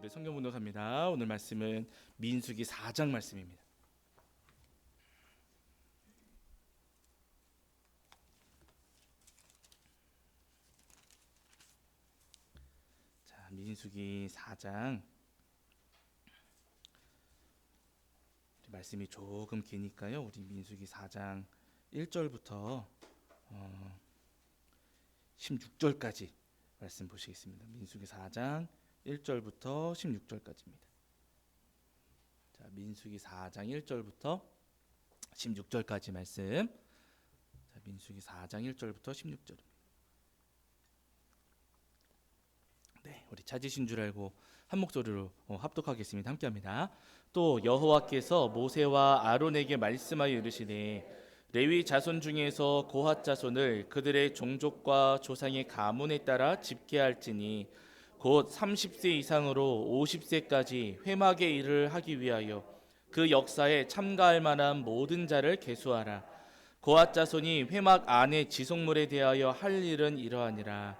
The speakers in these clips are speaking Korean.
우리 성경 분독합니다. 오늘 말씀은 민수기 4장 말씀입니다. 자, 민수기 4장 말씀이 조금 기니까요. 우리 민수기 4장 1절부터 16절까지 말씀 보시겠습니다. 민수기 4장 1절부터 16절까지입니다. 자, 민수기 4장 1절부터 16절까지 말씀. 자, 민수기 4장 1절부터 16절입니다. 네, 우리 찾으신 줄 알고 한 목소리로 합독하겠습니다. 함께합니다. 또 여호와께서 모세와 아론에게 말씀하여 이르시되 레위 자손 중에서 고핫 자손을 그들의 종족과 조상의 가문에 따라 집계할지니 곧 30세 이상으로 50세까지 회막의 일을 하기 위하여 그 역사에 참가할 만한 모든 자를 계수하라. 고핫 자손이 회막 안의 지속물에 대하여 할 일은 이러하니라.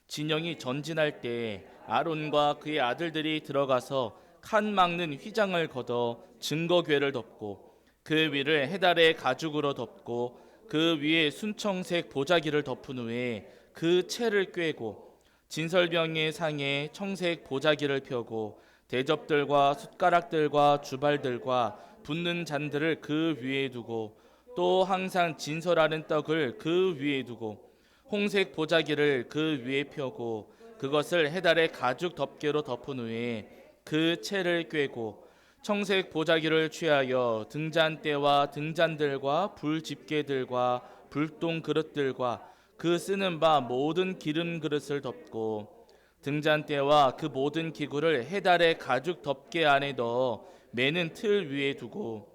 진영이 전진할 때 아론과 그의 아들들이 들어가서 칸 막는 휘장을 걷어 증거궤를 덮고 그 위를 해달의 가죽으로 덮고 그 위에 순청색 보자기를 덮은 후에 그 채를 꿰고 진설병의 상에 청색 보자기를 펴고 대접들과 숟가락들과 주발들과 붓는 잔들을 그 위에 두고 또 항상 진설하는 떡을 그 위에 두고 홍색 보자기를 그 위에 펴고 그것을 해달의 가죽 덮개로 덮은 후에 그 채를 꿰고 청색 보자기를 취하여 등잔대와 등잔들과 불집게들과 불똥 그릇들과 그 쓰는 바 모든 기름 그릇을 덮고 등잔대와 그 모든 기구를 해달의 가죽 덮개 안에 넣어 매는 틀 위에 두고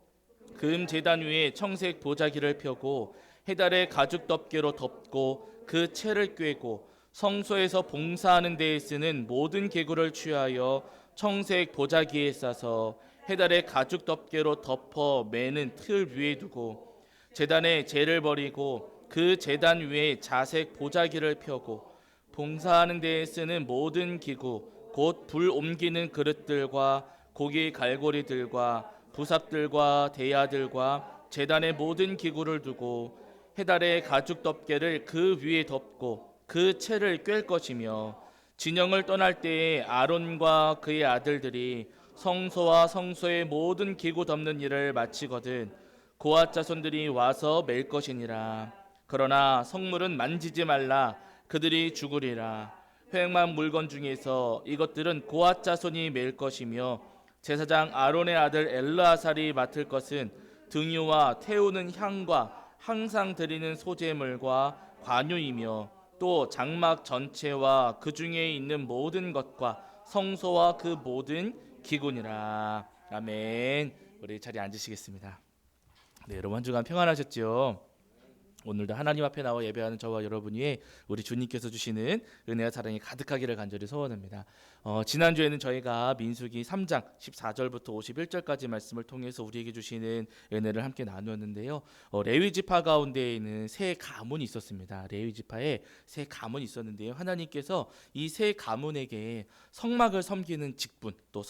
금 제단 위에 청색 보자기를 펴고 해달의 가죽 덮개로 덮고 그 채를 꿰고 성소에서 봉사하는 데에 쓰는 모든 기구를 취하여 청색 보자기에 싸서 해달의 가죽 덮개로 덮어 매는 틀 위에 두고 제단에 재를 버리고 그 제단 위에 자색 보자기를 펴고 봉사하는 데에 쓰는 모든 기구 곧 불 옮기는 그릇들과 고기 갈고리들과 부삽들과 대야들과 제단의 모든 기구를 두고 해달의 가죽 덮개를 그 위에 덮고 그 채를 꿰 것이며 진영을 떠날 때에 아론과 그의 아들들이 성소와 성소의 모든 기구 덮는 일을 마치거든 고핫 자손들이 와서 맬 것이니라. 그러나 성물은 만지지 말라. 그들이 죽으리라. 횡만 물건 중에서 이것들은 고핫 자손이 맬 것이며 제사장 아론의 아들 엘르아살이 맡을 것은 등유와 태우는 향과 항상 드리는 소제물과 관유이며 또 장막 전체와 그 중에 있는 모든 것과 성소와 그 모든 기구니라. 아멘. 우리 자리에 앉으시겠습니다. 네, 여러분 한 주간 평안하셨죠? 오늘도 하나님 앞에 나와 예배하는 저와 여러분 위에 우리 주님께서 주시는 은혜와 사랑이 가득하기를 간절히 소원합니다. 지난주에는 저희가 민수기 3장 14절부터 51절까지 말씀을 통해서 우리에게 주시는 은혜를 함께 나누었는데요. 레위지파 가운데에는 세 가문이 있었습니다. 레위지파에 세 가문이 있었는데요. 하나님께서 이 세 가문에게 성막을 섬기는 직분, 또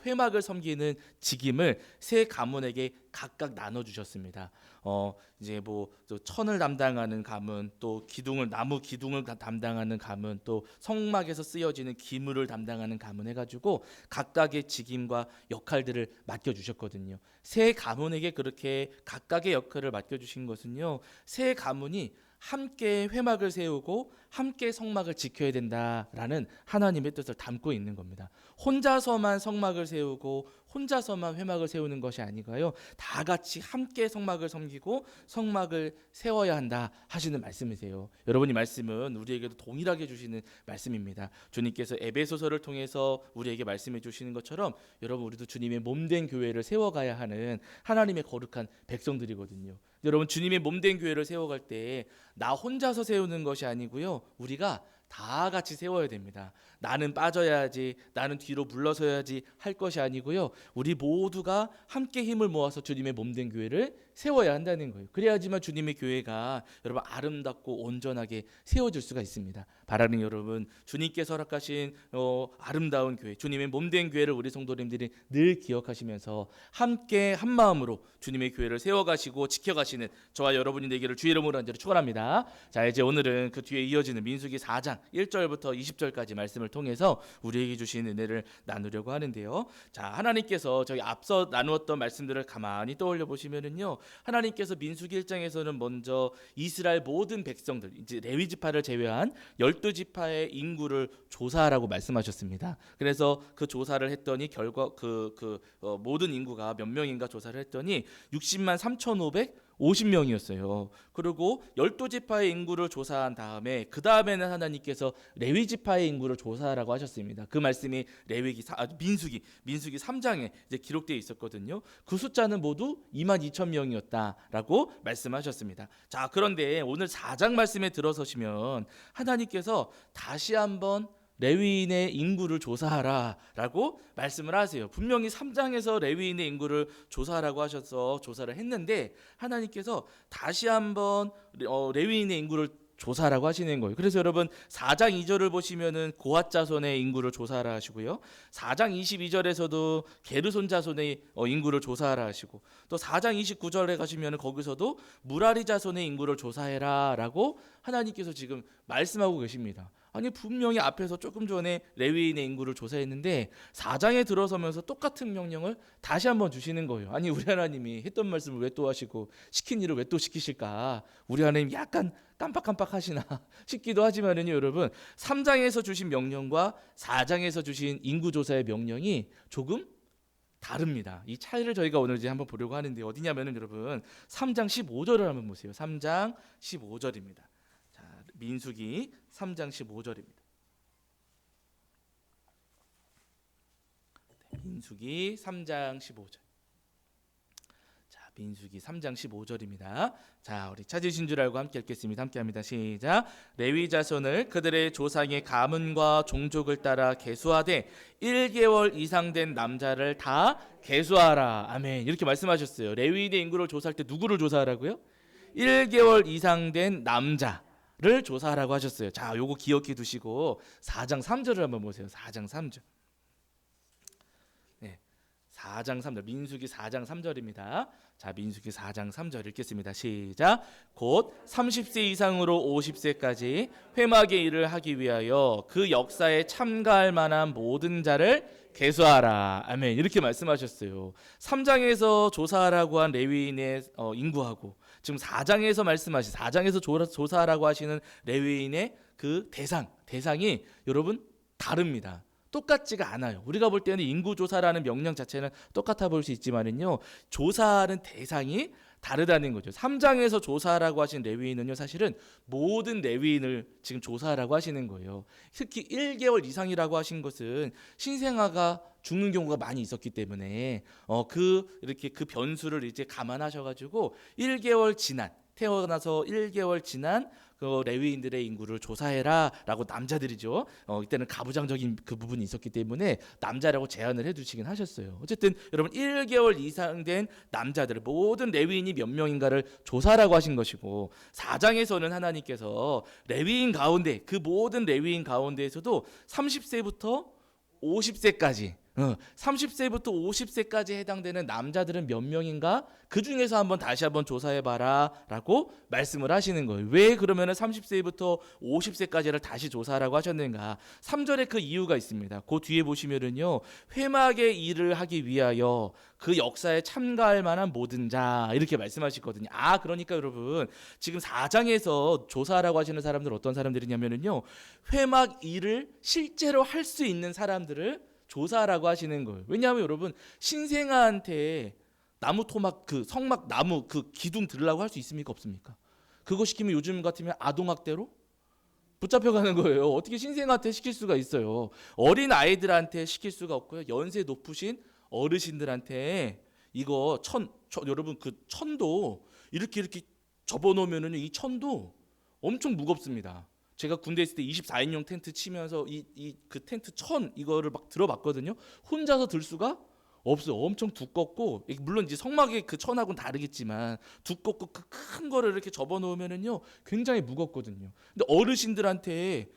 회막을 섬기는 직임을 세 가문에게 각각 나눠 주셨습니다. 이제 천을 담당하는 가문, 또 나무 기둥을 담당하는 가문, 또 성막에서 쓰여지는 기물을 담당하는 가문 해가지고 각각의 직임과 역할들을 맡겨주셨거든요. 세 가문에게 그렇게 각각의 역할을 맡겨주신 것은요, 세 가문이 함께 회막을 세우고 함께 성막을 지켜야 된다라는 하나님의 뜻을 담고 있는 겁니다. 혼자서만 성막을 세우고 혼자서만 회막을 세우는 것이 아니고요, 다 같이 함께 성막을 섬기고 성막을 세워야 한다 하시는 말씀이세요. 여러분, 이 말씀은 우리에게도 동일하게 주시는 말씀입니다. 주님께서 에베소서를 통해서 우리에게 말씀해 주시는 것처럼 여러분, 우리도 주님의 몸된 교회를 세워가야 하는 하나님의 거룩한 백성들이거든요. 여러분, 주님의 몸된 교회를 세워갈 때 나 혼자서 세우는 것이 아니고요, 우리가 다 같이 세워야 됩니다. 나는 빠져야지, 나는 뒤로 물러서야지 할 것이 아니고요. 우리 모두가 함께 힘을 모아서 주님의 몸된 교회를 세워야 한다는 거예요. 그래야지만 주님의 교회가 여러분 아름답고 온전하게 세워질 수가 있습니다. 바라는 여러분, 주님께서 허락하신 아름다운 교회, 주님의 몸된 교회를 우리 성도님들이 늘 기억하시면서 함께 한 마음으로 주님의 교회를 세워가시고 지켜가시는 저와 여러분이 되기를 주의 이름으로 간절히 축원합니다. 자, 이제 오늘은 그 뒤에 이어지는 민수기 4장 1절부터 20절까지 말씀을 통해서 우리에게 주신 은혜를 나누려고 하는데요. 자, 하나님께서 저희 앞서 나누었던 말씀들을 가만히 떠올려 보시면은요, 하나님께서 민수기 1장에서는 먼저 이스라엘 모든 백성들, 이제 레위 지파를 제외한 12지파의 인구를 조사하라고 말씀하셨습니다. 그래서 그 조사를 했더니 결과 모든 인구가 몇 명인가 조사를 했더니 60만 3,550명이었어요. 그리고 12지파의 인구를 조사한 다음에 그 다음에는 하나님께서 레위 지파의 인구를 조사하라고 하셨습니다. 그 말씀이 민수기 3장에 이제 기록되어 있었거든요. 그 숫자는 모두 22,000명이었다라고 말씀하셨습니다. 자, 그런데 오늘 4장 말씀에 들어서시면 하나님께서 다시 한번 레위인의 인구를 조사하라라고 말씀을 하세요. 분명히 3장에서 레위인의 인구를 조사하라고 하셔서 조사를 했는데 하나님께서 다시 한번 레위인의 인구를 조사하라고 하시는 거예요. 그래서 여러분 4장 2절을 보시면은 고핫 자손의 인구를 조사하라 하시고요. 4장 22절에서도 게르손 자손의 인구를 조사하라 하시고, 또 4장 29절에 가시면은 거기서도 무라리 자손의 인구를 조사해라라고 하나님께서 지금 말씀하고 계십니다. 아니, 분명히 앞에서 조금 전에 레위인의 인구를 조사했는데 4장에 들어서면서 똑같은 명령을 다시 한번 주시는 거예요. 아니, 우리 하나님이 했던 말씀을 왜 또 하시고 시킨 일을 왜 또 시키실까? 우리 하나님 약간 깜빡깜빡 하시나 싶기도 하지만은요, 여러분 3장에서 주신 명령과 4장에서 주신 인구조사의 명령이 조금 다릅니다. 이 차이를 저희가 오늘 이제 한번 보려고 하는데 어디냐면은 여러분 3장 15절을 한번 보세요. 3장 15절입니다. 자, 민수기 3장 15절입니다. 민수기 3장 15절. 자, 민수기 3장 15절입니다. 자, 우리 찾으신 줄 알고 함께 읽겠습니다. 함께 합니다. 시작. 레위 자손을 그들의 조상의 가문과 종족을 따라 계수하되 1개월 이상 된 남자를 다 계수하라. 아멘. 이렇게 말씀하셨어요. 레위인의 인구를 조사할 때 누구를 조사하라고요? 1개월 이상 된 남자를 조사하라고 하셨어요. 자, 요거 기억해 두시고 4장 3절을 한번 보세요. 4장 3절. 네. 4장 3절. 민수기 4장 3절입니다. 자, 민수기 4장 3절 읽겠습니다. 시작. 곧 30세 이상으로 50세까지 회막의 일을 하기 위하여 그 역사에 참가할 만한 모든 자를 계수하라. 아멘. 이렇게 말씀하셨어요. 3장에서 조사하라고 한 레위인의 인구하고 지금 4장에서 조사하라고 하시는 레위인의 그 대상이 여러분 다릅니다. 똑같지가 않아요. 우리가 볼 때는 인구조사라는 명령 자체는 똑같아 보일 수 있지만은요, 조사하는 대상이 다르다는 거죠. 3장에서 조사하라고 하신 레위인은요, 사실은 모든 레위인을 지금 조사하라고 하시는 거예요. 특히 1개월 이상이라고 하신 것은 신생아가 죽는 경우가 많이 있었기 때문에 이렇게 그 변수를 이제 감안하셔가지고 1개월 지난 태어나서 1개월 지난 그 레위인들의 인구를 조사해라라고 남자들이죠. 이때는 가부장적인 그 부분이 있었기 때문에 남자라고 제안을 해두시긴 하셨어요. 어쨌든 여러분 1개월 이상 된 남자들 모든 레위인이 몇 명인가를 조사라고 하신 것이고 4장에서는 하나님께서 레위인 가운데 그 모든 레위인 가운데에서도 30세부터 50세까지 30세부터 50세까지 해당되는 남자들은 몇 명인가? 그 중에서 다시 한번 조사해봐라 라고 말씀을 하시는 거예요. 왜 그러면 30세부터 50세까지를 다시 조사하라고 하셨는가? 3절에 그 이유가 있습니다. 그 뒤에 보시면은요, 회막의 일을 하기 위하여 그 역사에 참가할 만한 모든 자 이렇게 말씀하시거든요. 그러니까 여러분 지금 4장에서 조사하라고 하시는 사람들 어떤 사람들이냐면은요, 회막 일을 실제로 할 수 있는 사람들을 조사라고 하시는 거예요. 왜냐하면 여러분 신생아한테 나무 토막 그 성막 나무 그 기둥 들으라고 할 수 있습니까? 없습니까? 그거 시키면 요즘 같으면 아동학대로 붙잡혀가는 거예요. 어떻게 신생아한테 시킬 수가 있어요? 어린 아이들한테 시킬 수가 없고요. 연세 높으신 어르신들한테 이거 여러분 그 천도 이렇게 접어놓으면은 이 천도 엄청 무겁습니다. 제가 군대 있을 때 24인용 텐트 치면서 그 텐트 이거를 막 들어봤거든요. 혼자서 들 수가 없어요. 엄청 두껍고, 물론 이제 성막의 그 천하고는 다르겠지만 두껍고 그 큰 거를 이렇게 접어 놓으면은요 굉장히 무겁거든요. 근데 어르신들한테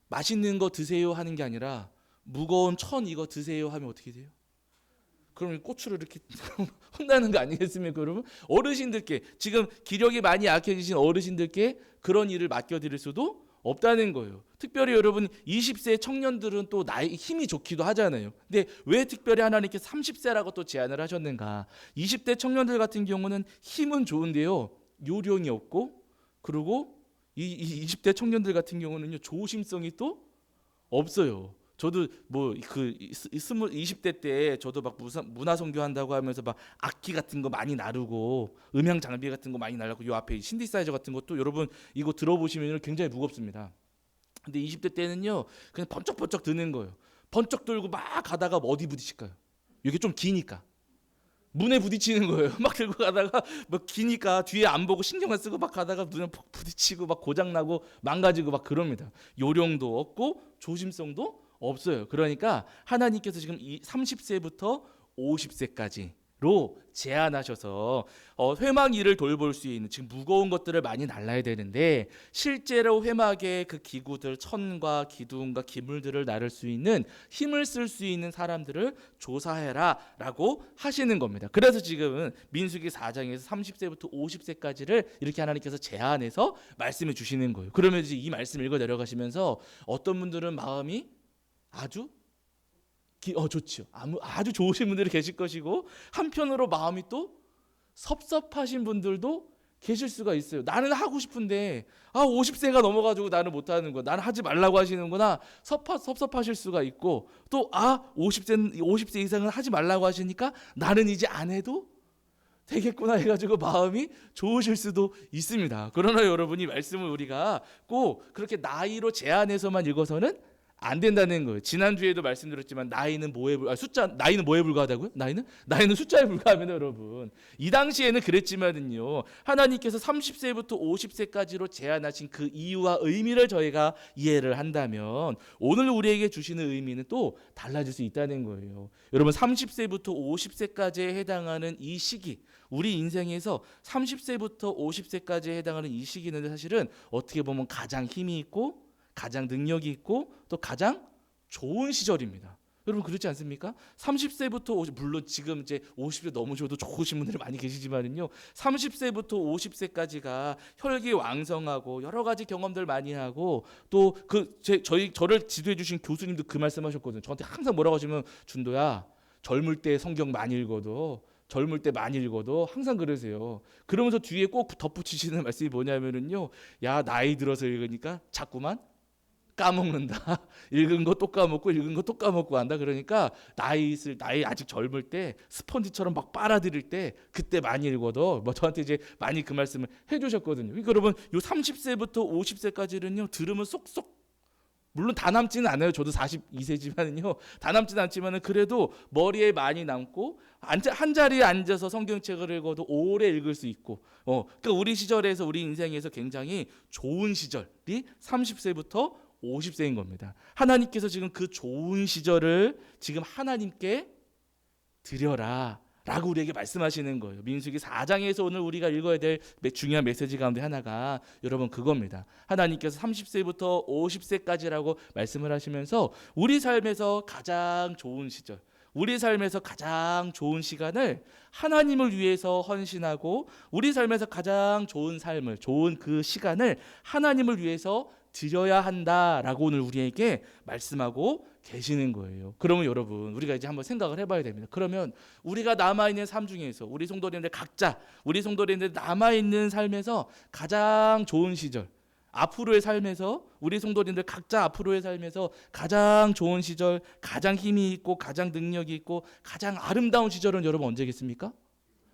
맛있는 거 드세요 하는 게 아니라 무거운 이거 드세요 하면 어떻게 돼요? 그럼 고추를 이렇게 혼나는 거 아니겠습니까, 여러분? 어르신들께, 지금 기력이 많이 약해지신 어르신들께 그런 일을 맡겨드릴 수도 없다는 거예요. 특별히 여러분 20세 청년들은 또 나이 힘이 좋기도 하잖아요. 근데 왜 특별히 하나님께서 30세라고 또 제안을 하셨는가? 20대 청년들 같은 경우는 힘은 좋은데요, 요령이 없고, 그리고 이 20대 청년들 같은 경우는요 조심성이 또 없어요. 저도 뭐 그 20대 때 저도 막 문화 선교 한다고 하면서 막 악기 같은 거 많이 나르고 음향 장비 같은 거 많이 나르고, 요 앞에 신디사이저 같은 것도 여러분 이거 들어보시면 굉장히 무겁습니다. 근데 20대 때는요 그냥 번쩍번쩍 드는 거예요. 번쩍 들고 막 가다가 어디 부딪힐까요? 이게 좀 기니까 문에 부딪히는 거예요. 막 들고 가다가 뭐 기니까 뒤에 안 보고 신경 안 쓰고 막 가다가 눈에 부딪히고 막 고장 나고 망가지고 막 그럽니다. 요령도 없고 조심성도 없어요. 그러니까 하나님께서 지금 이 30세부터 50세까지로 제한하셔서 회막 일을 돌볼 수 있는, 지금 무거운 것들을 많이 날라야 되는데 실제로 회막의 그 기구들, 천과 기둥과 기물들을 나를 수 있는 힘을 쓸 수 있는 사람들을 조사해라라고 하시는 겁니다. 그래서 지금은 민수기 4장에서 30세부터 50세까지를 이렇게 하나님께서 제한해서 말씀해 주시는 거예요. 그러면 이제 이 말씀 읽어 내려가시면서 어떤 분들은 마음이 아주 좋죠. 아주 좋으신 분들이 계실 것이고, 한편으로 마음이 또 섭섭하신 분들도 계실 수가 있어요. 나는 하고 싶은데 50세가 넘어가지고 나는 못하는 거야, 나는 하지 말라고 하시는구나, 섭섭하실 수가 있고, 또 50세 이상은 하지 말라고 하시니까 나는 이제 안 해도 되겠구나 해가지고 마음이 좋으실 수도 있습니다. 그러나 여러분이 말씀을 우리가 꼭 그렇게 나이로 제한해서만 읽어서는 안 된다는 거예요. 지난주에도 말씀드렸지만 나이는 뭐에 불과하다고요? 나이는 숫자에 불과합니다, 여러분. 이 당시에는 그랬지만은요, 하나님께서 30세부터 50세까지로 제한하신 그 이유와 의미를 저희가 이해를 한다면 오늘 우리에게 주시는 의미는 또 달라질 수 있다는 거예요. 여러분 30세부터 50세까지에 해당하는 이 시기, 우리 인생에서 30세부터 50세까지에 해당하는 이 시기는 사실은 어떻게 보면 가장 힘이 있고 가장 능력이 있고 또 가장 좋은 시절입니다. 여러분 그렇지 않습니까? 30세부터 50, 물론 지금 이제 50세 넘으셔도 좋으신 분들이 많이 계시지만은요, 30세부터 50세까지가 혈기왕성하고 여러 가지 경험들 많이 하고, 또 저를 지도해 주신 교수님도 그 말씀하셨거든요. 저한테 항상 뭐라고 하시면, 준도야, 젊을 때 성경 많이 읽어도 항상 그러세요. 그러면서 뒤에 꼭 덧붙이시는 말씀이 뭐냐면은요, 야, 나이 들어서 읽으니까 자꾸만 까먹는다. 읽은 거 또 까먹고 한다. 그러니까 나이 아직 젊을 때 스펀지처럼 막 빨아들일 때 그때 많이 읽어도, 저한테 이제 많이 그 말씀을 해주셨거든요. 그러니까 여러분 요 30세부터 50세까지는요 들으면 쏙쏙, 물론 다 남지는 않아요. 저도 42세지만은요 다 남지는 않지만은 그래도 머리에 많이 남고, 한 자리에 앉아서 성경책을 읽어도 오래 읽을 수 있고, 그러니까 우리 시절에서, 우리 인생에서 굉장히 좋은 시절이 30세부터 50세인 겁니다. 하나님께서 지금 그 좋은 시절을 지금 하나님께 드려라 라고 우리에게 말씀하시는 거예요. 민수기 4장에서 오늘 우리가 읽어야 될 중요한 메시지 가운데 하나가 여러분 그겁니다. 하나님께서 30세부터 50세까지라고 말씀을 하시면서 우리 삶에서 가장 좋은 시절, 우리 삶에서 가장 좋은 시간을 하나님을 위해서 헌신하고, 우리 삶에서 가장 좋은 삶을, 좋은 그 시간을 하나님을 위해서 드려야 한다라고 오늘 우리에게 말씀하고 계시는 거예요. 그러면 여러분 우리가 이제 한번 생각을 해봐야 됩니다. 그러면 우리가 남아있는 삶 중에서 우리 성도님들 남아있는 삶에서 가장 좋은 시절, 앞으로의 삶에서 우리 성도님들 각자 앞으로의 삶에서 가장 좋은 시절, 가장 힘이 있고 가장 능력이 있고 가장 아름다운 시절은 여러분 언제겠습니까?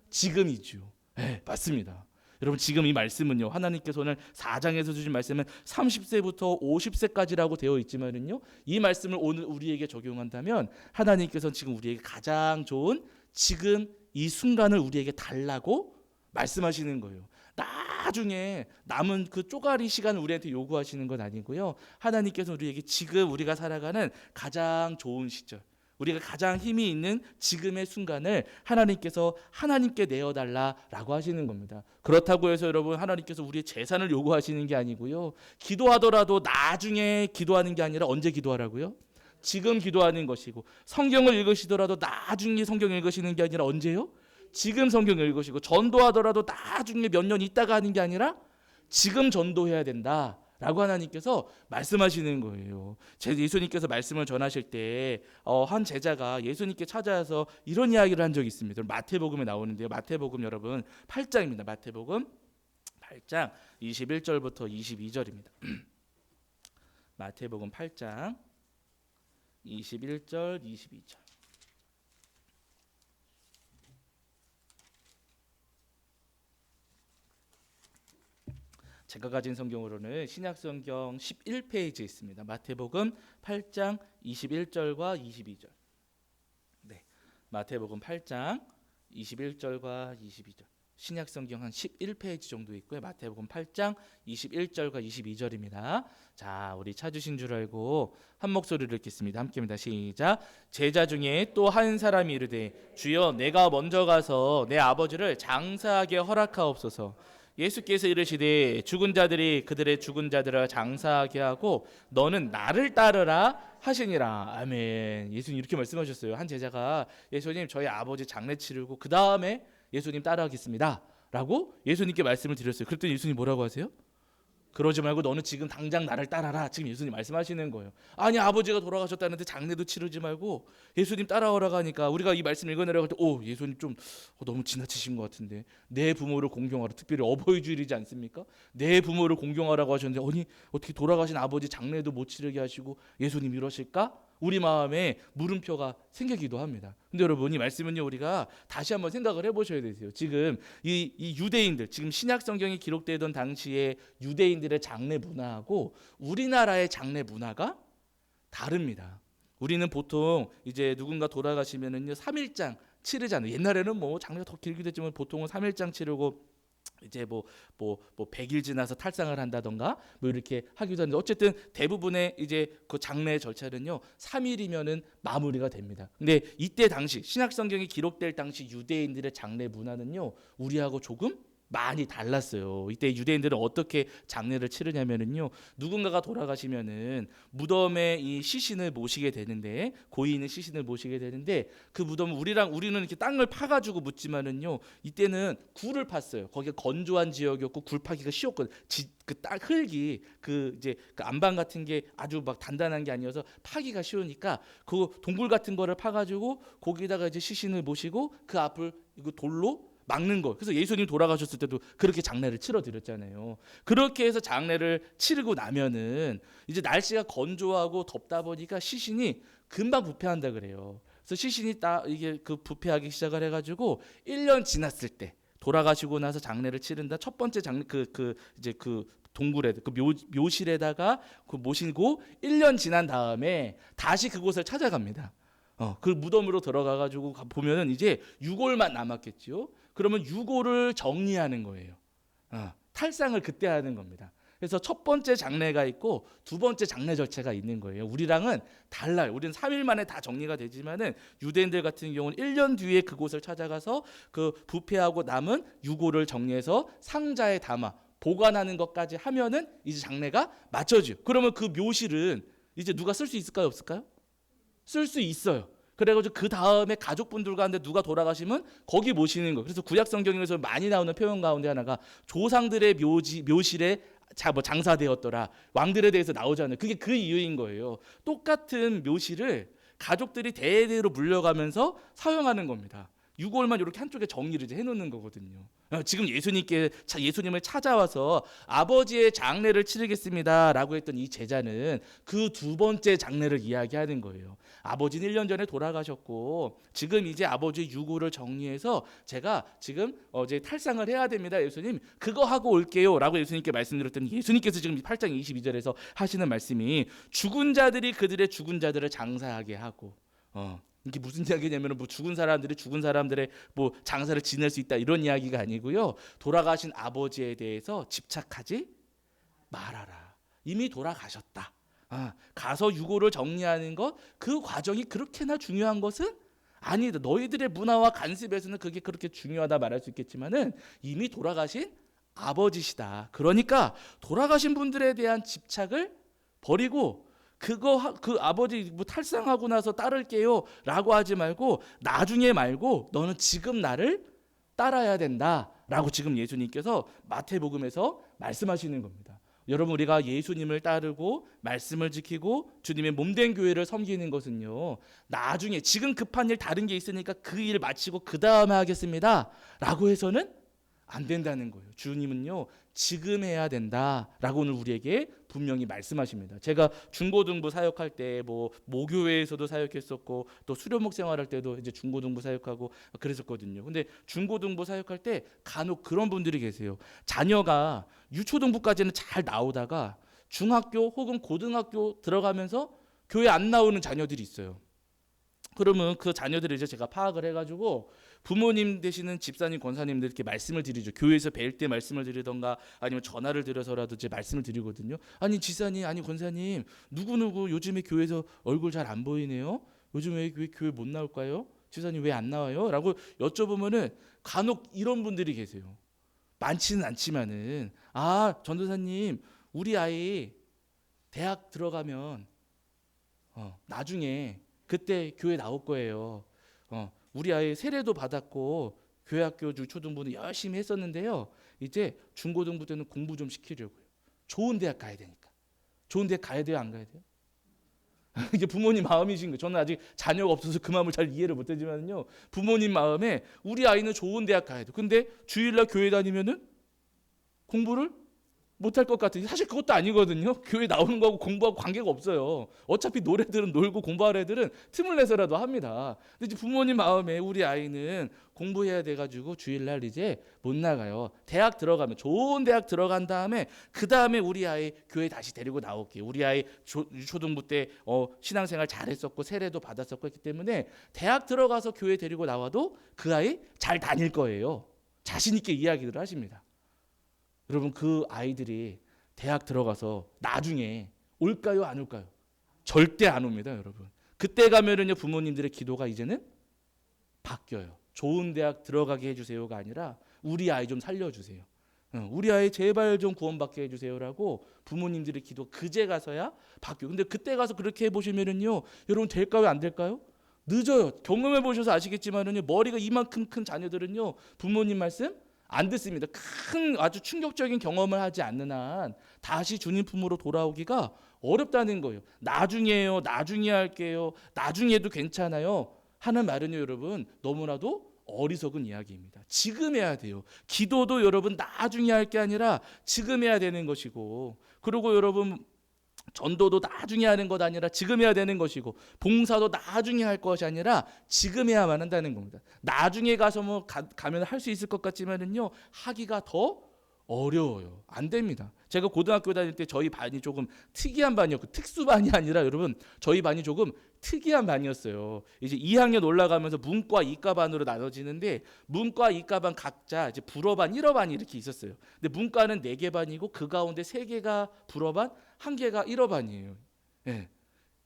지금이죠. 네, 맞습니다. 여러분 지금 이 말씀은요, 하나님께서 오늘 4장에서 주신 말씀은 30세부터 50세까지라고 되어 있지만은요, 이 말씀을 오늘 우리에게 적용한다면 하나님께서 지금 우리에게 가장 좋은 지금 이 순간을 우리에게 달라고 말씀하시는 거예요. 나중에 남은 그 쪼가리 시간을 우리한테 요구하시는 건 아니고요. 하나님께서 우리에게 지금 우리가 살아가는 가장 좋은 시절, 우리가 가장 힘이 있는 지금의 순간을 하나님께서 하나님께 내어달라라고 하시는 겁니다. 그렇다고 해서 여러분, 하나님께서 우리의 재산을 요구하시는 게 아니고요. 기도하더라도 나중에 기도하는 게 아니라 언제 기도하라고요? 지금 기도하는 것이고, 성경을 읽으시더라도 나중에 성경 읽으시는 게 아니라 언제요? 지금 성경 읽으시고, 전도하더라도 나중에 몇 년 있다가 하는 게 아니라 지금 전도해야 된다 라고 하나님께서 말씀하시는 거예요. 예수님께서 말씀을 전하실 때 한 제자가 예수님께 찾아와서 이런 이야기를 한 적이 있습니다. 마태복음에 나오는데요. 마태복음 여러분 8장입니다. 마태복음 8장 21절부터 22절입니다. 마태복음 8장 21절 22절. 제가 가진 성경으로는 신약성경 11페이지에 있습니다. 마태복음 8장 21절과 22절. 네, 마태복음 8장 21절과 22절. 신약성경 한 11페이지 정도 있고요. 마태복음 8장 21절과 22절입니다. 자, 우리 찾으신 줄 알고 한 목소리를 읽겠습니다. 함께입니다. 시작. 제자 중에 또 한 사람이 이르되 주여 내가 먼저 가서 내 아버지를 장사하게 허락하옵소서. 예수께서 이르시되 죽은 자들이 그들의 죽은 자들을 장사하게 하고 너는 나를 따르라 하시니라. 아멘. 예수님 이렇게 말씀하셨어요. 한 제자가 예수님 저희 아버지 장례 치르고 그 다음에 예수님 따라가겠습니다 라고 예수님께 말씀을 드렸어요. 그랬더니 예수님 뭐라고 하세요? 그러지 말고 너는 지금 당장 나를 따라라. 지금 예수님 말씀하시는 거예요. 아니 아버지가 돌아가셨다는데 장례도 치르지 말고 예수님 따라오라고 하니까 우리가 이 말씀 읽어내려고 할 때 예수님 좀 너무 지나치신 것 같은데, 내 부모를 공경하라. 특별히 어버이 주일이지 않습니까? 내 부모를 공경하라고 하셨는데 아니 어떻게 돌아가신 아버지 장례도 못 치르게 하시고 예수님 이러실까? 우리 마음에 물음표가 생기기도 합니다. 근데 여러분, 이 말씀은요 우리가 다시 한번 생각을 해보셔야 되세요. 지금 이 유대인들, 지금 신약 성경이 기록되던 당시에 유대인들의 장례 문화하고 우리나라의 장례 문화가 다릅니다. 우리는 보통 이제 누군가 돌아가시면은요 3일장 치르잖아요. 옛날에는 뭐 장례가 더 길기도 했지만 보통은 3일장 치르고 이제 뭐 100일 지나서 탈상을 한다던가 뭐 이렇게 하기도 하는데, 어쨌든 대부분의 이제 그 장례 절차는요 3일이면은 마무리가 됩니다. 근데 이때 당시 신약 성경이 기록될 당시 유대인들의 장례 문화는요 우리하고 조금 많이 달랐어요. 이때 유대인들은 어떻게 장례를 치르냐면은요, 누군가가 돌아가시면은 무덤에 이 시신을 모시게 되는데, 고인의 시신을 모시게 되는데, 그 무덤은 우리는 이렇게 땅을 파가지고 묻지만은요 이때는 굴을 팠어요. 거기가 건조한 지역이었고 굴 파기가 쉬웠거든. 그 땅 흙이 그 안방 같은 게 아주 막 단단한 게 아니어서 파기가 쉬우니까 그 동굴 같은 거를 파가지고 거기다가 이제 시신을 모시고 그 앞을 이거 돌로 막는 거. 그래서 예수님 돌아가셨을 때도 그렇게 장례를 치러드렸잖아요. 그렇게 해서 장례를 치르고 나면은 이제 날씨가 건조하고 덥다 보니까 시신이 금방 부패한다 그래요. 그래서 시신이 이게 그 부패하기 시작을 해가지고 1년 지났을 때, 돌아가시고 나서 장례를 치른다. 첫 번째 장례 이제 그 동굴에 그 묘실에다가 그 모시고 1년 지난 다음에 다시 그곳을 찾아갑니다. 그 무덤으로 들어가가지고 보면은 이제 유골만 남았겠지요. 그러면 유골을 정리하는 거예요. 탈상을 그때 하는 겁니다. 그래서 첫 번째 장례가 있고 두 번째 장례 절차가 있는 거예요. 우리랑은 달라요. 우리는 3일 만에 다 정리가 되지만은 유대인들 같은 경우는 1년 뒤에 그곳을 찾아가서 그 부패하고 남은 유골을 정리해서 상자에 담아 보관하는 것까지 하면은 이제 장례가 마쳐져요. 그러면 그 묘실은 이제 누가 쓸 수 있을까요, 없을까요? 쓸 수 있어요. 그래가지고 그 다음에 가족분들 가운데 누가 돌아가시면 거기 모시는 거. 그래서 구약 성경에서 많이 나오는 표현 가운데 하나가 조상들의 묘실에 장사되었더라. 왕들에 대해서 나오잖아요. 그게 그 이유인 거예요. 똑같은 묘실을 가족들이 대대로 물려가면서 사용하는 겁니다. 유골만 이렇게 한쪽에 정리를 이제 해놓는 거거든요. 지금 예수님을 찾아와서 아버지의 장례를 치르겠습니다라고 했던 이 제자는 그 두 번째 장례를 이야기하는 거예요. 아버지는 1년 전에 돌아가셨고 지금 이제 아버지의 유골을 정리해서 제가 지금 이제 탈상을 해야 됩니다. 예수님 그거 하고 올게요라고 예수님께 말씀드렸더니, 예수님께서 지금 8장 22절에서 하시는 말씀이 죽은 자들이 그들의 죽은 자들을 장사하게 하고 이게 무슨 이야기냐면 뭐 죽은 사람들의 뭐 장사를 지낼 수 있다 이런 이야기가 아니고요. 돌아가신 아버지에 대해서 집착하지 말아라. 이미 돌아가셨다. 가서 유고를 정리하는 것, 그 과정이 그렇게나 중요한 것은 아니다. 너희들의 문화와 관습에서는 그게 그렇게 중요하다 말할 수 있겠지만은 이미 돌아가신 아버지시다. 그러니까 돌아가신 분들에 대한 집착을 버리고 그 아버지 뭐 탈상하고 나서 따를게요라고 하지 말고 나중에 말고 너는 지금 나를 따라야 된다라고 지금 예수님께서 마태복음에서 말씀하시는 겁니다. 여러분 우리가 예수님을 따르고 말씀을 지키고 주님의 몸된 교회를 섬기는 것은요. 나중에 지금 급한 일 다른 게 있으니까 그 일 마치고 그 다음에 하겠습니다 라고 해서는 안 된다는 거예요. 주님은요. 지금 해야 된다라고 오늘 우리에게 분명히 말씀하십니다. 제가 중고등부 사역할 때 뭐 모교회에서도 사역했었고 또 수료목 생활할 때도 이제 중고등부 사역하고 그랬었거든요. 근데 중고등부 사역할 때 간혹 그런 분들이 계세요. 자녀가 유초등부까지는 잘 나오다가 중학교 혹은 고등학교 들어가면서 교회 안 나오는 자녀들이 있어요. 그러면 그 자녀들을 이제 제가 파악을 해가지고 부모님 되시는 집사님, 권사님들 이렇게 말씀을 드리죠. 교회에서 뵐 때 말씀을 드리던가 아니면 전화를 드려서라도 이제 말씀을 드리거든요. 아니 집사님, 아니 권사님, 누구누구 요즘에 교회에서 얼굴 잘 안 보이네요. 요즘에 왜 교회 못 나올까요? 집사님 왜 안 나와요? 라고 여쭤보면은 간혹 이런 분들이 계세요. 많지는 않지만은 전도사님, 우리 아이 대학 들어가면 나중에 그때 교회 나올 거예요. 우리 아이 세례도 받았고 교회 학교 초등부는 열심히 했었는데요. 이제 중고등부 때는 공부 좀 시키려고요. 좋은 대학 가야 되니까. 좋은 대학 가야 돼요, 안 가야 돼요? 이게 부모님 마음이신 거예요. 저는 아직 자녀가 없어서 그 마음을 잘 이해를 못하지만요. 부모님 마음에 우리 아이는 좋은 대학 가야 돼. 근데 주일날 교회 다니면은 공부를 못할 것 같아요. 사실 그것도 아니거든요. 교회 나오는 거하고 공부하고 관계가 없어요. 어차피 노래들은 놀고 공부할 애들은 틈을 내서라도 합니다. 근데 이제 부모님 마음에 우리 아이는 공부해야 돼가지고 주일날 이제 못 나가요. 대학 들어가면 좋은 대학 들어간 다음에 그 다음에 우리 아이 교회 다시 데리고 나올게요. 우리 아이 유초등부 때 신앙생활 잘했었고 세례도 받았었고 했기 때문에 대학 들어가서 교회 데리고 나와도 그 아이 잘 다닐 거예요. 자신 있게 이야기를 하십니다. 여러분 그 아이들이 대학 들어가서 나중에 올까요 안 올까요? 절대 안 옵니다, 여러분. 그때 가면은요 부모님들의 기도가 이제는 바뀌어요. 좋은 대학 들어가게 해주세요가 아니라 우리 아이 좀 살려주세요. 우리 아이 제발 좀 구원받게 해주세요라고 부모님들의 기도 그제 가서야 바뀌어요. 근데 그때 가서 그렇게 해보시면은요 여러분 될까요 안 될까요? 늦어요. 경험해 보셔서 아시겠지만은요 머리가 이만큼 큰 자녀들은요 부모님 말씀 안 듣습니다. 큰 아주 충격적인 경험을 하지 않는 한 다시 주님 품으로 돌아오기가 어렵다는 거예요. 나중에요, 나중에 할게요, 나중에도 괜찮아요 하는 말은요 여러분 너무나도 어리석은 이야기입니다. 지금 해야 돼요. 기도도 여러분 나중에 할 게 아니라 지금 해야 되는 것이고, 그리고 여러분 전도도 나중에 하는 것 아니라 지금 해야 되는 것이고, 봉사도 나중에 할 것이 아니라 지금 해야만 한다는 겁니다. 나중에 가서 가면 할 수 있을 것 같지만은요 하기가 더 어려워요. 안 됩니다. 제가 고등학교 다닐 때 저희 반이 조금 특이한 반이었고, 특수반이 아니라 여러분 저희 반이 조금 특이한 반이었어요. 이제 2학년 올라가면서 문과 이과반으로 나눠지는데 문과 이과반 각자 이제 불어반 1어반이 이렇게 있었어요. 근데 문과는 4개 반이고 그 가운데 3개가 불어반, 1개가 1어반이에요. 예.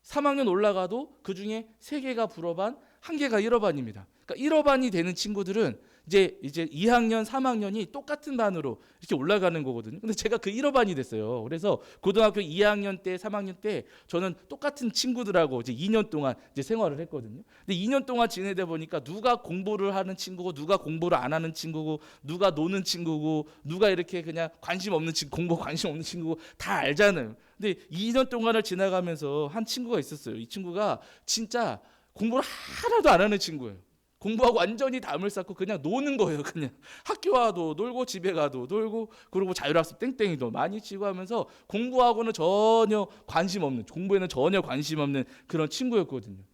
3학년 올라가도 그 중에 3개가 불어반, 1개가 1어반입니다. 그러니까 1어반이 되는 친구들은 이제 2학년, 3학년이 똑같은 반으로 이렇게 올라가는 거거든요. 근데 제가 그 1어반이 됐어요. 그래서 고등학교 2학년 때, 3학년 때 저는 똑같은 친구들하고 이제 2년 동안 이제 생활을 했거든요. 근데 2년 동안 지내다 보니까 누가 공부를 하는 친구고, 누가 공부를 안 하는 친구고, 누가 노는 친구고, 누가 이렇게 그냥 관심 없는 친구, 공부 관심 없는 친구고 다 알잖아요. 근데 2년 동안을 지나가면서 한 친구가 있었어요. 이 친구가 진짜 공부를 하나도 안 하는 친구예요. 공부하고 완전히 담을 쌓고 그냥 노는 거예요. 그냥 학교 와도 놀고 집에 가도 놀고, 그리고 자율학습 땡땡이도 많이 치고 하면서 공부하고는 전혀 관심 없는, 공부에는 전혀 관심 없는 그런 친구였거든요.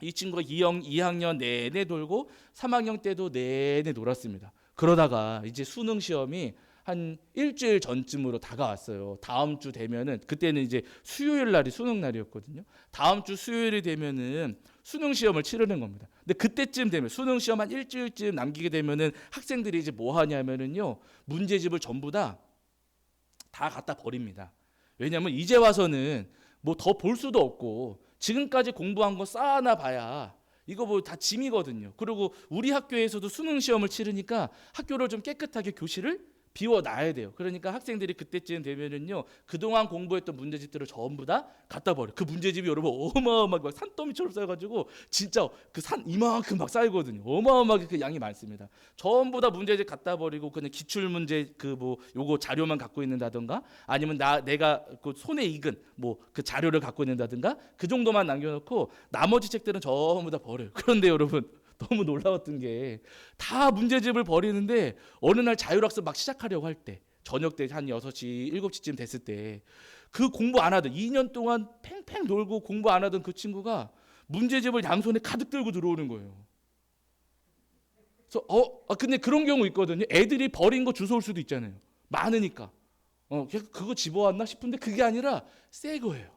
이 친구가 2학년 내내 놀고 3학년 때도 내내 놀았습니다. 그러다가 이제 수능 시험이 한 일주일 전쯤으로 다가왔어요. 다음 주 되면은, 그때는 이제 수요일 날이 수능 날이었거든요. 다음 주 수요일이 되면은 수능 시험을 치르는 겁니다. 근데 그때쯤 되면 수능 시험 한 일주일쯤 남기게 되면은 학생들이 이제 뭐 하냐면은요, 문제집을 전부 다 갖다 버립니다. 왜냐하면 이제 와서는 뭐 더 볼 수도 없고 지금까지 공부한 거 쌓아놔 봐야 이거 뭐 다 짐이거든요. 그리고 우리 학교에서도 수능 시험을 치르니까 학교를 좀 깨끗하게 교실을 비워놔야 돼요. 그러니까 학생들이 그때쯤 되면은요, 그동안 공부했던 문제집들을 전부 다 갖다 버려. 그 문제집이 여러분 어마어마하게 막 산더미처럼 쌓여가지고 진짜 그 산 이만큼 막 쌓이거든요. 어마어마하게 그 양이 많습니다. 전부 다 문제집 갖다 버리고 그냥 기출 문제 그 뭐 요거 자료만 갖고 있는다든가, 아니면 내가 그 손에 익은 뭐 그 자료를 갖고 있는다든가, 그 정도만 남겨놓고 나머지 책들은 전부 다 버려요. 그런데 여러분, 너무 놀라웠던 게 다 문제집을 버리는데 어느 날 자율학습 막 시작하려고 할 때, 저녁 때 한 6시, 7시쯤 됐을 때, 그 공부 안 하던 2년 동안 팽팽 놀고 공부 안 하던 그 친구가 문제집을 양손에 가득 들고 들어오는 거예요. 그래서 근데 그런 경우 있거든요. 애들이 버린 거 주워올 수도 있잖아요. 많으니까. 그거 집어왔나 싶은데 그게 아니라 새 거예요.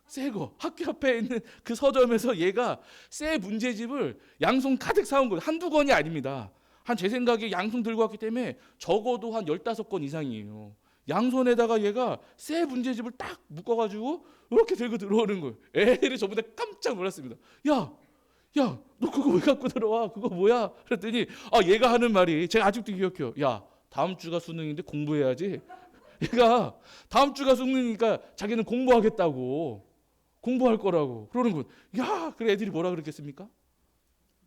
새거. 학교 앞에 있는 그 서점에서 얘가 새 문제집을 양손 가득 사온 거예요. 한두 권이 아닙니다. 한 제 생각에 양손 들고 왔기 때문에 적어도 한 15권 이상이에요. 양손에다가 얘가 새 문제집을 딱 묶어가지고 이렇게 들고 들어오는 거예요. 애들이 전부 다 깜짝 놀랐습니다. 야, 너 그거 왜 갖고 들어와? 그거 뭐야? 그랬더니 얘가 하는 말이 제가 아직도 기억해요. 야, 다음 주가 수능인데 공부해야지. 얘가 다음 주가 수능이니까 자기는 공부하겠다고. 공부할 거라고 그러는 거. 야, 그래 애들이 뭐라 그랬겠습니까?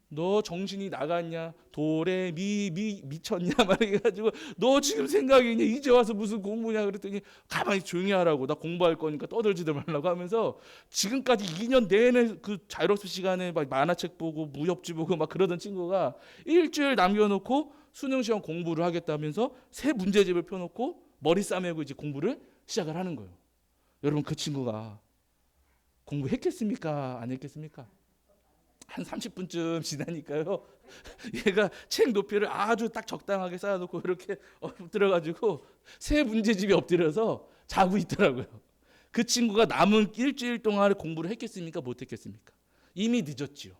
너 정신이 나갔냐? 도레미 미쳤냐? 말해가지고 너 지금 생각이 있냐? 이제 와서 무슨 공부냐? 그랬더니 가만히 조용히 하라고. 나 공부할 거니까 떠들지도 말라고 하면서 지금까지 2년 내내 그 자율학습 시간에 막 만화책 보고 무협지 보고 막 그러던 친구가 일주일 남겨놓고 수능 시험 공부를 하겠다면서 새 문제집을 펴놓고 머리 싸매고 이제 공부를 시작을 하는 거예요. 여러분, 그 친구가 공부했겠습니까? 안 했겠습니까? 한 30분쯤 지나니까요, 얘가 책 높이를 아주 딱 적당하게 쌓아놓고 이렇게 엎드려가지고 새 문제집에 엎드려서 자고 있더라고요. 그 친구가 남은 일주일 동안 공부를 했겠습니까? 못 했겠습니까? 이미 늦었지요.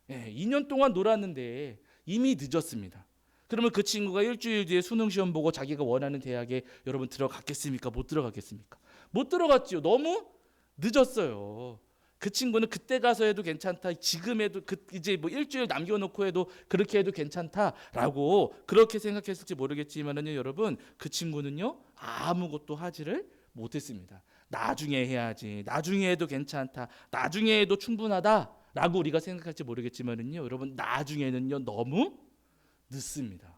2년 동안 놀았는데 이미 늦었습니다. 그러면 그 친구가 일주일 뒤에 수능 시험 보고 자기가 원하는 대학에 여러분 들어갔겠습니까? 못 들어갔겠습니까? 못 들어갔지요. 너무 늦었어요. 그 친구는 그때 가서 해도 괜찮다. 지금 해도 이제 뭐 일주일 남겨놓고 해도 그렇게 해도 괜찮다라고 그렇게 생각했을지 모르겠지만은요, 여러분, 그 친구는요 아무것도 하지를 못했습니다. 나중에 해야지. 나중에 해도 괜찮다. 나중에 해도 충분하다라고 우리가 생각할지 모르겠지만은요, 여러분, 나중에는요 너무 늦습니다.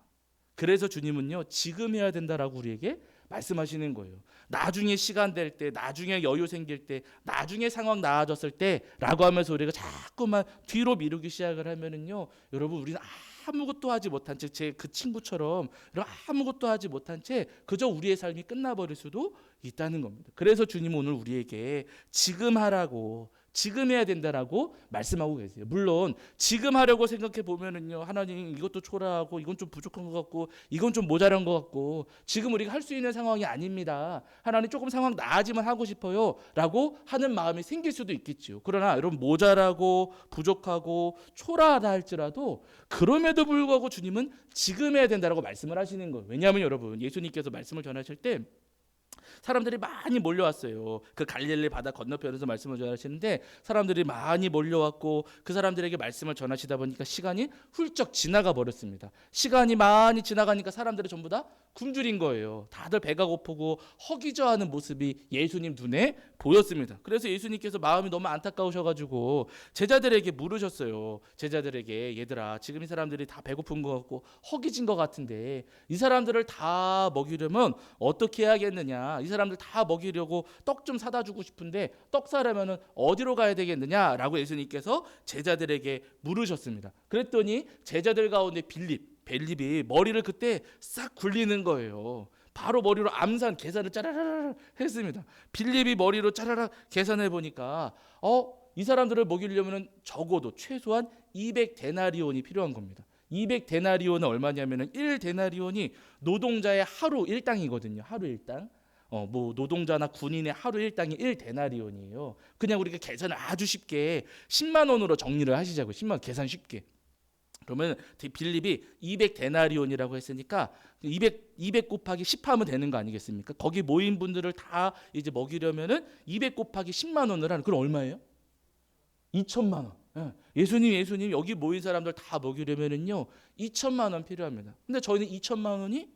그래서 주님은요 지금 해야 된다라고 우리에게 말씀하시는 거예요. 나중에 시간 될 때, 나중에 여유 생길 때, 나중에 상황 나아졌을 때라고 하면서 우리가 자꾸만 뒤로 미루기 시작을 하면은요, 여러분, 우리는 아무것도 하지 못한 채, 제 그 친구처럼 아무것도 하지 못한 채 그저 우리의 삶이 끝나버릴 수도 있다는 겁니다. 그래서 주님은 오늘 우리에게 지금 하라고, 지금 해야 된다라고 말씀하고 계세요. 물론 지금 하려고 생각해 보면은요, 하나님 이것도 초라하고 이건 좀 부족한 것 같고 이건 좀 모자란 것 같고 지금 우리가 할 수 있는 상황이 아닙니다. 하나님 조금 상황 나아지만 하고 싶어요라고 하는 마음이 생길 수도 있겠지요. 그러나 여러분, 모자라고 부족하고 초라하다 할지라도 그럼에도 불구하고 주님은 지금 해야 된다라고 말씀을 하시는 거예요. 왜냐하면 여러분, 예수님께서 말씀을 전하실 때 사람들이 많이 몰려왔어요. 그 갈릴리 바다 건너편에서 말씀을 전하시는데 사람들이 많이 몰려왔고 그 사람들에게 말씀을 전하시다 보니까 시간이 훌쩍 지나가 버렸습니다. 시간이 많이 지나가니까 사람들이 전부 다 굶주린 거예요. 다들 배가 고프고 허기져하는 모습이 예수님 눈에 보였습니다. 그래서 예수님께서 마음이 너무 안타까우셔가지고 제자들에게 물으셨어요. 제자들에게, 얘들아, 지금 이 사람들이 다 배고픈 것 같고 허기진 것 같은데 이 사람들을 다 먹이려면 어떻게 해야겠느냐? 이 사람들 다 먹이려고 떡 좀 사다 주고 싶은데 떡 사려면 어디로 가야 되겠느냐라고 예수님께서 제자들에게 물으셨습니다. 그랬더니 제자들 가운데 벨립이 머리를 그때 싹 굴리는 거예요. 바로 머리로 암산 계산을 짜라라 했습니다. 빌립이 머리로 짜라라 계산해 보니까 이 사람들을 먹이려면 적어도 최소한 200데나리온이 필요한 겁니다. 200데나리온은 얼마냐면은 1데나리온이 노동자의 하루 일당이거든요. 하루 일당. 뭐 노동자나 군인의 하루 일당이 1데나리온이에요. 그냥 우리가 계산을 아주 쉽게 10만 원으로 정리를 하시자고요. 10만 원 계산 쉽게. 그러면 빌립이 200데나리온이라고 했으니까 200 곱하기 10 하면 되는 거 아니겠습니까? 거기 모인 분들을 다 이제 먹이려면은 200 곱하기 10만 원을 하는, 그럼 얼마예요? 2천만 원. 예수님 여기 모인 사람들 다 먹이려면은요 2천만 원 필요합니다. 근데 저희는 2천만 원이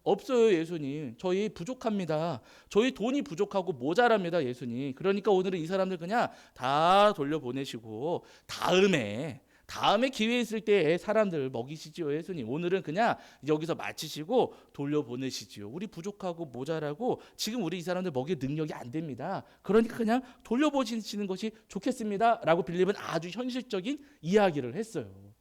없어요. 예수님, 저희 부족합니다. 저희 돈이 부족하고 모자랍니다. 예수님. 그러니까 오늘은 이 사람들 그냥 다 돌려보내시고 다음에 기회 있을 때 사람들 먹이시지요. 예수님, 오늘은 그냥 여기서 마치시고 돌려보내시지요. 우리 부족하고 모자라고 지금 우리 이 사람들 먹일 능력이 안 됩니다. 그러니까 그냥 돌려보시는 것이 좋겠습니다 라고 빌립은 아주 현실적인 이야기를 했어요.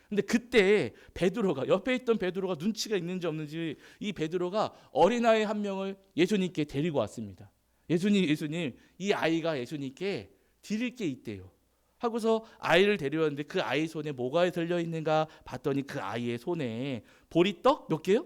근데 그때 베드로가, 옆에 있던 베드로가 눈치가 있는지 없는지 이 베드로가 어린아이 한 명을 예수님께 데리고 왔습니다. 예수님, 이 아이가 예수님께 드릴 게 있대요 하고서 아이를 데려왔는데 그 아이 손에 뭐가 들려있는가 봤더니 그 아이의 손에 보리떡 몇 개요?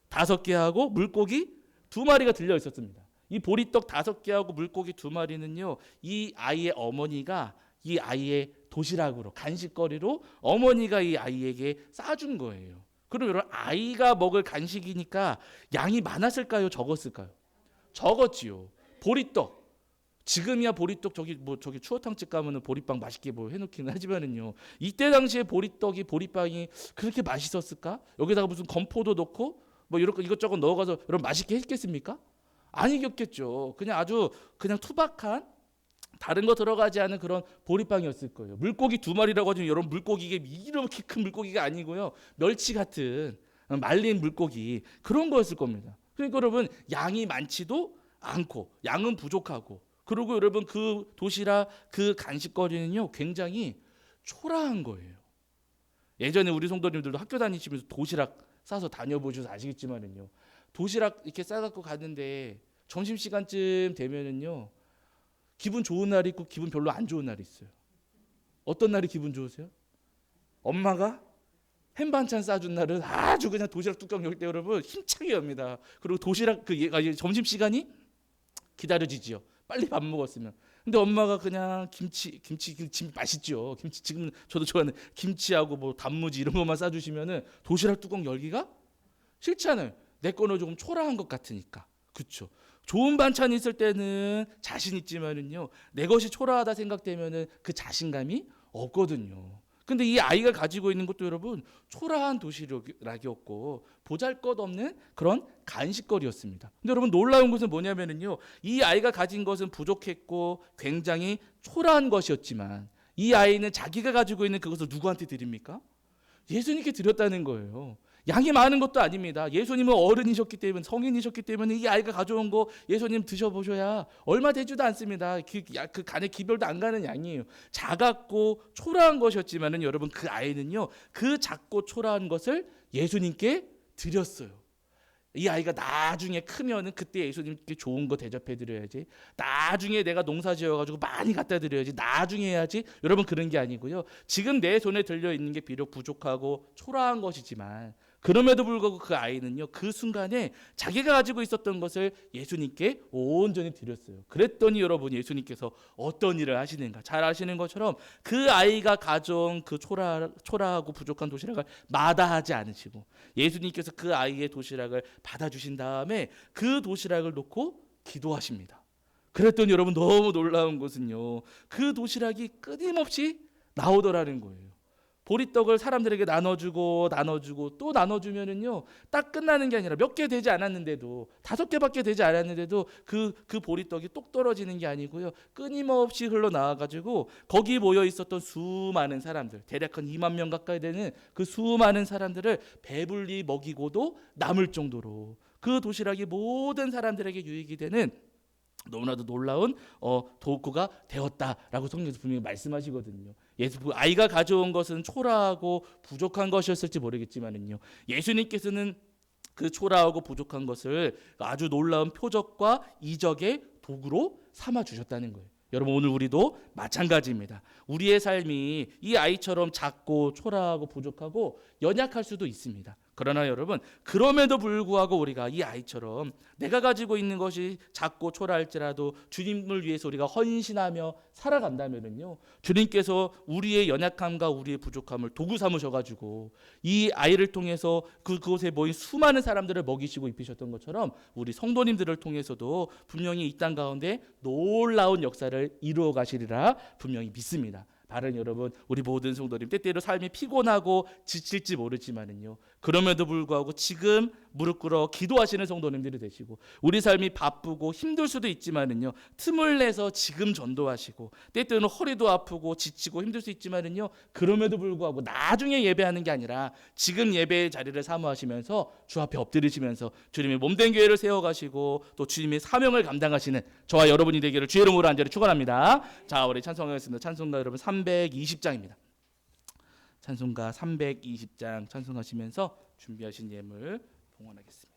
5개하고 물고기 2마리가 들려있었습니다. 이 보리떡 5개하고 물고기 2마리는요 이 아이의 어머니가 이 아이의 도시락으로, 간식거리로 어머니가 이 아이에게 싸준 거예요. 그럼 여러분, 아이가 먹을 간식이니까 양이 많았을까요? 적었을까요? 적었지요. 보리떡, 지금이야 보리떡 저기 추어탕집 가면은 보리빵 맛있게 뭐 해놓기는 하지만은요 이때 당시에 보리빵이 그렇게 맛있었을까? 여기다가 무슨 건포도 넣고 뭐 이렇게 이것저것 넣어가서 여러분 맛있게 했겠습니까? 아니겠죠. 그냥 투박한 다른 거 들어가지 않은 그런 보리빵이었을 거예요. 물고기 2마리라고 하지만 여러분, 물고기 이게 이렇게 큰 물고기가 아니고요 멸치 같은 말린 물고기, 그런 거였을 겁니다. 그러니까 여러분, 양이 많지도 않고 양은 부족하고, 그리고 여러분 그 도시락 그 간식거리는요 굉장히 초라한 거예요. 예전에 우리 성도님들도 학교 다니시면서 도시락 싸서 다녀보셔서 아시겠지만은요 도시락 이렇게 싸갖고 갔는데 점심시간쯤 되면은요 기분 좋은 날이 있고 기분 별로 안 좋은 날이 있어요. 어떤 날이 기분 좋으세요? 엄마가 햄 반찬 싸준 날은 아주 그냥 도시락 뚜껑 열 때 여러분 힘차게 엽니다. 그리고 도시락 점심시간이 기다려지지요. 빨리 밥 먹었으면. 근데 엄마가 그냥 김치 맛있죠. 김치 지금 저도 좋아하는 김치하고 뭐 단무지 이런 것만 싸주시면은 도시락 뚜껑 열기가 싫잖아요. 내 거는 조금 초라한 것 같으니까. 그렇죠. 좋은 반찬이 있을 때는 자신 있지만은요 내 것이 초라하다 생각되면은 그 자신감이 없거든요. 근데 이 아이가 가지고 있는 것도 여러분 초라한 도시락이었고 보잘것없는 그런 간식거리였습니다. 근데 여러분, 놀라운 것은 뭐냐면은요 이 아이가 가진 것은 부족했고 굉장히 초라한 것이었지만 이 아이는 자기가 가지고 있는 그것을 누구한테 드립니까? 예수님께 드렸다는 거예요. 양이 많은 것도 아닙니다. 예수님은 어른이셨기 때문에, 성인이셨기 때문에 이 아이가 가져온 거 예수님 드셔보셔야 얼마 되지도 않습니다. 그 간에 기별도 안 가는 양이에요. 작았고 초라한 것이었지만은 여러분, 그 아이는요 그 작고 초라한 것을 예수님께 드렸어요. 이 아이가 나중에 크면은 그때 예수님께 좋은 거 대접해 드려야지, 나중에 내가 농사 지어가지고 많이 갖다 드려야지, 나중에 해야지, 여러분 그런 게 아니고요. 지금 내 손에 들려 있는 게 비록 부족하고 초라한 것이지만 그럼에도 불구하고 그 아이는요 그 순간에 자기가 가지고 있었던 것을 예수님께 온전히 드렸어요. 그랬더니 여러분, 예수님께서 어떤 일을 하시는가 잘 아시는 것처럼 그 아이가 가져온 그 초라하고 부족한 도시락을 마다하지 않으시고 예수님께서 그 아이의 도시락을 받아주신 다음에 그 도시락을 놓고 기도하십니다. 그랬더니 여러분, 너무 놀라운 것은요 그 도시락이 끊임없이 나오더라는 거예요. 보리떡을 사람들에게 나눠주고 또 나눠주면은요 딱 끝나는 게 아니라 몇 개 되지 않았는데도, 5개밖에 되지 않았는데도 그 보리떡이 똑 떨어지는 게 아니고요 끊임없이 흘러나와가지고 거기 모여 있었던 수많은 사람들, 대략 한 2만 명 가까이 되는 그 수많은 사람들을 배불리 먹이고도 남을 정도로 그 도시락이 모든 사람들에게 유익이 되는 너무나도 놀라운 도구가 되었다라고 성경에서 분명히 말씀하시거든요. 아이가 가져온 것은 초라하고 부족한 것이었을지 모르겠지만은요 예수님께서는 그 초라하고 부족한 것을 아주 놀라운 표적과 이적의 도구로 삼아 주셨다는 거예요. 여러분, 오늘 우리도 마찬가지입니다. 우리의 삶이 이 아이처럼 작고 초라하고 부족하고 연약할 수도 있습니다. 그러나 여러분, 그럼에도 불구하고 우리가 이 아이처럼 내가 가지고 있는 것이 작고 초라할지라도 주님을 위해서 우리가 헌신하며 살아간다면은요, 주님께서 우리의 연약함과 우리의 부족함을 도구 삼으셔가지고 이 아이를 통해서 그곳에 모인 수많은 사람들을 먹이시고 입히셨던 것처럼 우리 성도님들을 통해서도 분명히 이 땅 가운데 놀라운 역사를 이루어 가시리라 분명히 믿습니다. 다른 여러분, 우리 모든 성도님 때때로 삶이 피곤하고 지칠지 모르지만은요, 그럼에도 불구하고 지금 무릎 꿇어 기도하시는 성도님들이 되시고, 우리 삶이 바쁘고 힘들 수도 있지만은요, 틈을 내서 지금 전도하시고, 때때로는 허리도 아프고 지치고 힘들 수 있지만은요, 그럼에도 불구하고 나중에 예배하는 게 아니라 지금 예배의 자리를 사모하시면서 주 앞에 엎드리시면서 주님의 몸된 교회를 세워가시고 또 주님의 사명을 감당하시는 저와 여러분이 되기를 주의 이름으로 간절히 축원합니다. 자, 우리 찬송하겠습니다. 찬송가 여러분 320장입니다. 찬송가 320장 찬송하시면서 준비하신 예물 봉헌하겠습니다.